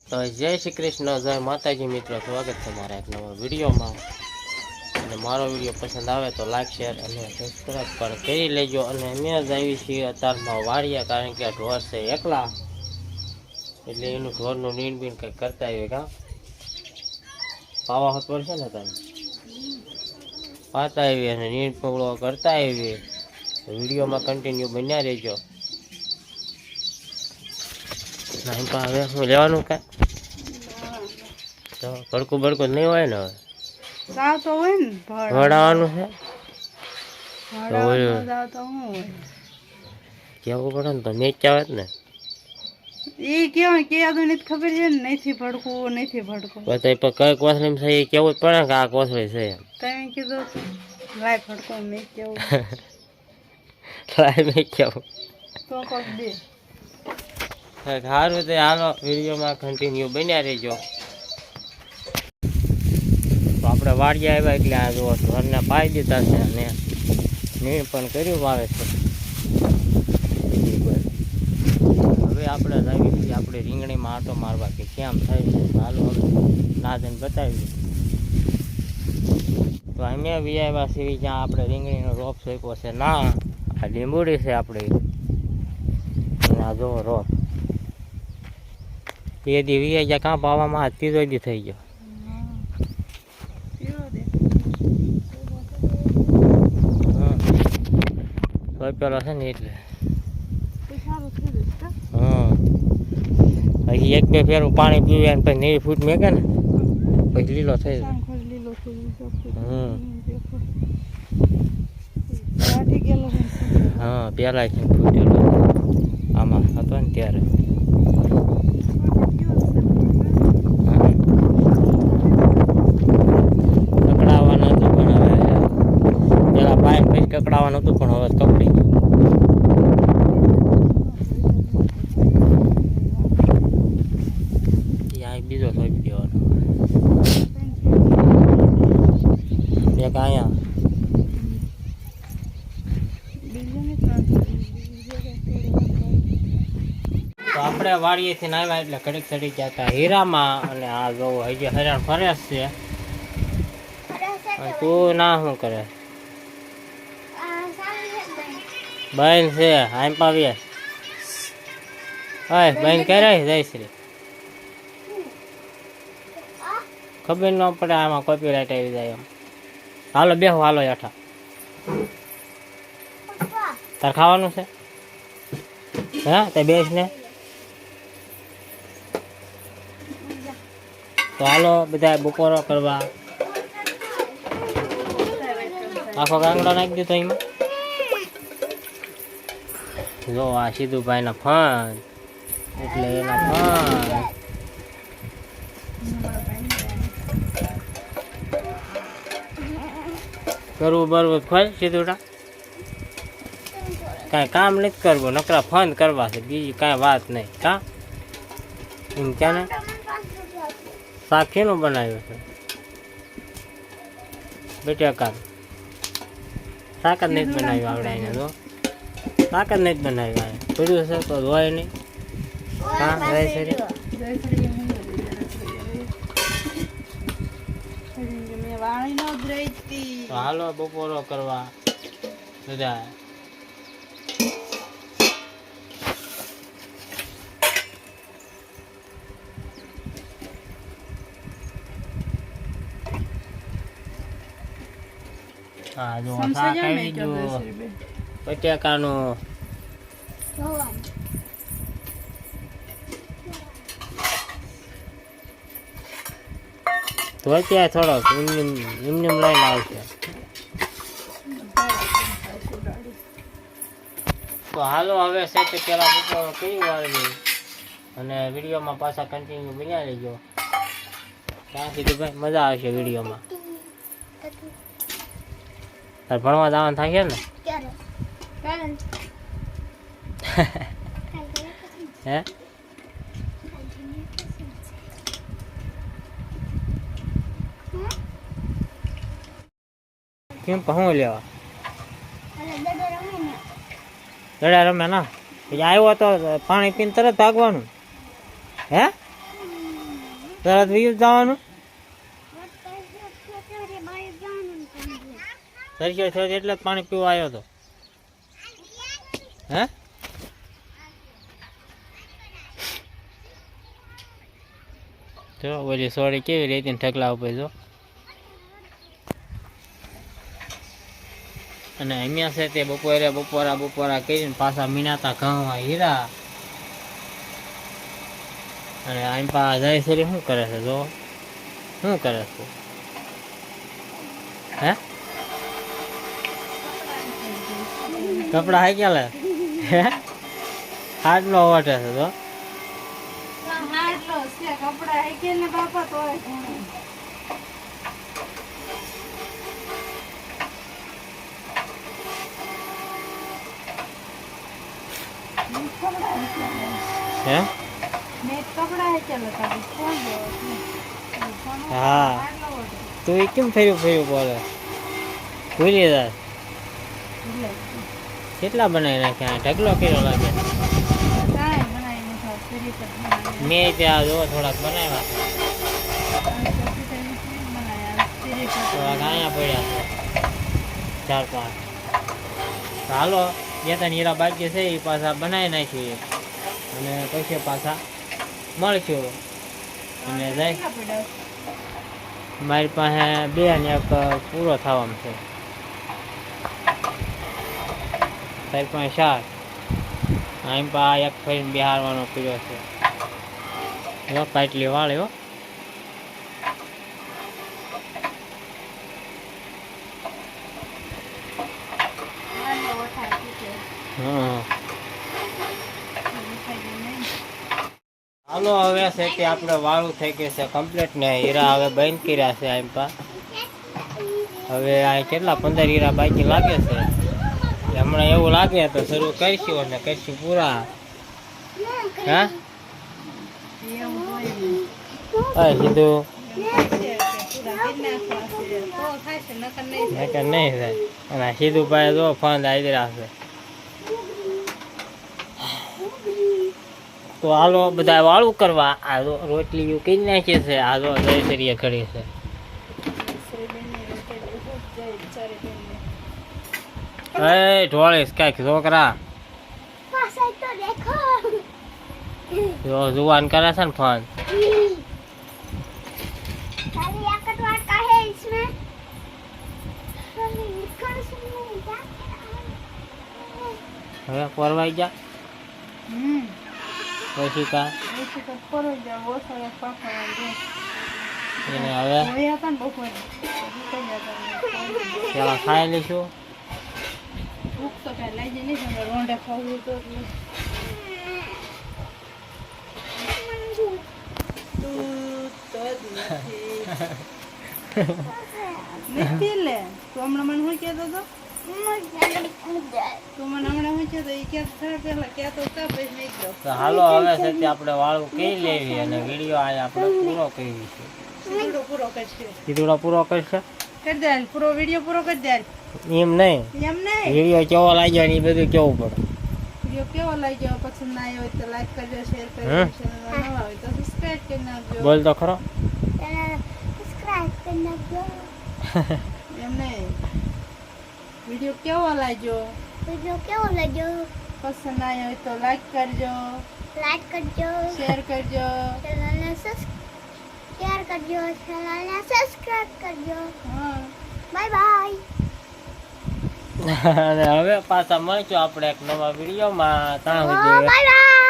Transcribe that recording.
તો જય શ્રી કૃષ્ણ, જય માતાજી મિત્રો, સ્વાગત છે મારા એક નવા વિડીયોમાં. અને મારો વિડીયો પસંદ આવે તો લાઈક, શેર અને સબસ્ક્રાઈબ પણ કરી લેજો. અને અમે જ આવી છીએ અત્યારમાં વાળીએ, કારણ કે ઢોર છે એકલા, એટલે એનું ઢોરનું નીણ બીણ કંઈક કરતા હોય. કાં પાવા હોત પડશે ને તમે પાતા આવી અને નીણ પગડો કરતા આવી. વિડીયોમાં કન્ટિન્યુ બન્યા રહેજો. હવે હું લેવાનું કાંઈ તો ભડકું ભડકું નહીં હોય ને. હવે તો હોય ને ભણાવવાનું છે કેવું પડે ને તો મેચ આવે ને. એ કેવાય કે નથી ખબર છે ને, નથી ભડકવું નથી ભડકવું. પછી કઈ કોથળી છે એ કેવું જ પડે કે આ કોથળી છે એમ. તમે કીધું લાય ભડકવું મેં કેવું લાય મેં કેવું તો કોક દે સારું. તે હાલો વિડીયોમાં કન્ટિન્યુ બન્યા રહેજો. તો આપણે વાડિયા આવ્યા એટલે આ જો ઘરના પાઈ દીધા છે અને નીણ પણ કર્યું આવે છે. હવે આપણે આવી છીએ આપણે રીંગણીમાં આટો મારવા કે કેમ થાય છે. હાલો નાદન બતાવી. તો અમે બી આવ્યા છીએ જ્યાં આપણે રીંગણીનો રોપ સોંપ્યો છે. ના, આ લીંબુડી છે આપણે. આ જોવો રોપ એ દી વી ગયા કાં પાવામાં હાથ ત્રીજો દી થઈ ગયો. સોંપેલો છે ને એટલે હજી એક બે ફેરું પાણી પીવે ને પછી 9 ફૂટ મેકે ને પછી લીલો થઈ જાય. હા, પેલા ફૂટેલો આમાં હતો ને ત્યારે. કકડાવાનું હતું પણ હવે પેલા પાય પછી કકડાવાનું હતું પણ હવે કકડી ગયું. બીજો સોંપી દેવાનો એક અહીંયા. તો આપણે વાડીએથી આવ્યા એટલે ઘડીક ચડી ગયા હતા હીરામાં. અને આ જોવું હજી હરણ ફરે છે. તું ના શું કરે બેન છે આમ પાવીએ. હા બેન ક્યારે જાય શ્રી ખબર ન પડે. આમાં કોપીરાઇટ આવી જાય એમ. હાલો બેહો, હાલો હેઠા. તાર ખાવાનું છે હા તે બેસ ને. તો હાલો બધા બપોરો કરવા. આખો ગાંગડો નાખી દીધો એમાં. જો આ સીધુભાઈના ફન એટલે એના ફન. કરવું બરવું ખોલ સીધુડા. કાંઈ કામ નથી કરવું, નકરા ફંદ કરવા છે, બીજી કાંઈ વાત નહીં. કા એમ ક્યાં ને શાક શેનું બનાવ્યું છે બેટા? શાક જ નથી બનાવ્યું આવડે એને. તો શાક જ નથી બનાવ્યું બધું છે તો હોય નહીં. હા રહે છે. તો હાલો બપોરો કરવા બધા. હા જો શાક આવી ગયું બટેકાનું. તો અત્યારે થોડોક એમને લઈને આવશે. તો હાલો હવે છે તે પેલા બપોરો કઈ વાળી અને વિડીયોમાં પાછા કન્ટિન્યુ બન્યા લેજો. ત્યાં સુધી ભાઈ મજા આવશે વિડીયોમાં. તાર ભણવા જવાનું થાય ને હે? કેમ હું લેવા દડા રમે ના? પછી આવ્યો તો પાણી પીને તરત ભાગવાનું હે? તરત વીજ જવાનું સરખ્યો થયો એટલે જ પાણી પીવા આવ્યો હતો હે જો ઓલી સોરી કેવી રીતે ઠકલા ઉપર જો અને અહીંયા છે તે બપોરા કરીને પાછા મીનાતા ઘઉં હીરા અને આમ પા જાય છે શું કરે છે જો શું કરે છે હે કપડા હાઈ ગયા લે હાથ નો વટે છે તો કપડા હે કે ને બાપા તો હે મેં કપડા હે ચાલો તારી ફોન હા તું એ કેમ ફર્યું બોલે ભૂલી જાય કેટલા બનાવી નાખ્યા ઢગલો કર્યો લાગે મેં ત્યાં જો થોડાક બનાવ્યા થોડાક અહીંયા પડ્યા છે 4-5 હાલો બે ત્રણ હીરા બાકી છે એ પાછા બનાવી નાખ્યું અને પછી પાછા મળશું અને જાય મારી પાસે 2 ને 1 પૂરો થવાનો છે તારી પાસે 4 આમ પા એક ફરીને બિહારવાનો પીડ્યો છે જો પાટલી વાળ્યો હાલો હવે છે કે આપણે વાળું થઈ ગયું છે કમ્પ્લીટ ને હીરા હવે બંધ કર્યા છે આમ પા હવે આ કેટલા 15 હીરા બાકી લાગે છે હમણાં એવું લાગે તો શરૂ કરીશું અને કરીશું પૂરા હા સીધું નહીં થાય અને સીધું ભાઈ જો ફોન આવી રાખશે તો હાલો બધા વાળું કરવા આ રોટલી કઈ નાખી છે આ જો જયસરીએ કરી છે ઢોળીશ કઈક છોકરા જો જુવાન કરે છે ને ફોન હવે પરવાઈ જા પછી કા એને હવે પેલા ખાઈ લઈશું હાલો હવે છે આપણે વાળું કઈ લેવી અને વિડીયો આ આપણે પૂરો કરી છે કીધુડો પૂરો કરશે કરી દે પૂરો વિડીયો પૂરો કરી દે એમ નહીં વિડીયો કેવો લાગ્યો ને એ બધું કેવું પડે વિડીયો કેવો લાગ્યો પસંદ ના આવ્યો હોય તો લાઈક કરજો શેર કરજો ચેનલમાં નવા હોય તો સબસ્ક્રાઇબ કરી નાખજો બોલ તો ખરો સબસ્ક્રાઇબ કરી નાખજો એમ નહીં વિડીયો કેવો લાગ્યો પસંદ આવ્યો હોય તો લાઈક કરજો શેર કરજો ચેનલને સબસ્ક્રાઇબ કરજો હા બાય બાય અને હવે પાછા મળશું આપણે એક નવા વિડીયોમાં ત્યાં સુધી બાય બાય